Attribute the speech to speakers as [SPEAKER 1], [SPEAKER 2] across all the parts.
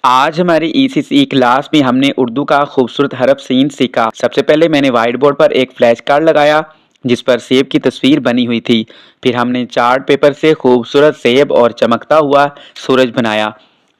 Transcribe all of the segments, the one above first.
[SPEAKER 1] آج ہماری ECC class میں ہم نے اردو کا خوبصورت حرف سین سیکھا۔ سب سے پہلے میں نے وائٹ بورڈ پر ایک فلیش کارڈ لگایا جس پر سیب کی تصویر بنی ہوئی تھی۔ پھر ہم نے چارٹ پیپر سے خوبصورت سیب اور چمکتا ہوا سورج بنایا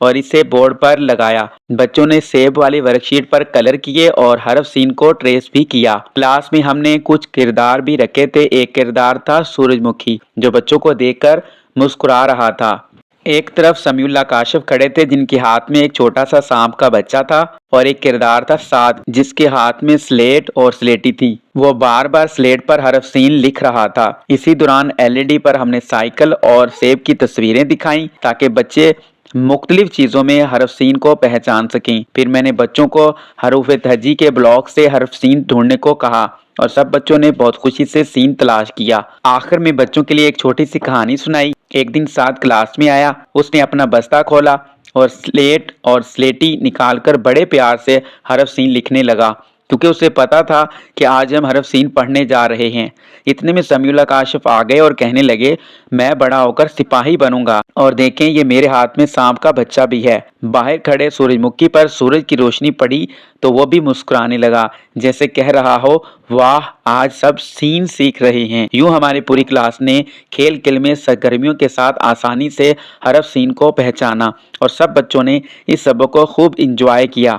[SPEAKER 1] اور اسے بورڈ پر لگایا۔ بچوں نے سیب والی ورک شیٹ پر کلر کیے اور حرف سین کو ٹریس بھی کیا۔ کلاس میں ہم نے کچھ کردار بھی رکھے تھے۔ ایک کردار تھا سورج مکھی جو بچوں کو دیکھ کر مسکرا رہا تھا۔ ایک طرف سمیع اللہ کاشف کھڑے تھے جن کے ہاتھ میں ایک چھوٹا سا سانپ کا بچہ تھا، اور ایک کردار تھا سعد جس کے ہاتھ میں سلیٹ اور سلیٹی تھی۔ وہ بار بار سلیٹ پر حرف سین لکھ رہا تھا۔ اسی دوران LED پر ہم نے سائیکل اور سیب کی تصویریں دکھائیں تاکہ بچے مختلف چیزوں میں حرف سین کو پہچان سکیں۔ پھر میں نے بچوں کو حروف تہجی کے بلاک سے حرف سین ڈھونڈنے کو کہا اور سب بچوں نے بہت خوشی سے سین تلاش کیا۔ آخر میں بچوں کے لیے ایک چھوٹی سی کہانی سنائی۔ ایک دن سعد کلاس میں آیا، اس نے اپنا بستہ کھولا اور سلیٹ اور سلیٹی نکال کر بڑے پیار سے حرف سین لکھنے لگا کیونکہ اسے پتا تھا کہ آج ہم حرف سین پڑھنے جا رہے ہیں۔ اتنے میں سمیع اللہ کاشف آ گئے اور کہنے لگے، میں بڑا ہو کر سپاہی بنوں گا، اور دیکھیں یہ میرے ہاتھ میں سانپ کا بچہ بھی ہے۔ باہر کھڑے سورج مکھی پر سورج کی روشنی پڑی تو وہ بھی مسکرانے لگا جیسے کہہ رہا ہو، واہ آج سب سین سیکھ رہے ہیں۔ یوں ہماری پوری کلاس نے کھیل کھیل میں سرگرمیوں کے ساتھ آسانی سے حرف سین کو پہچانا اور سب بچوں نے اس سبق کو خوب انجوائے کیا۔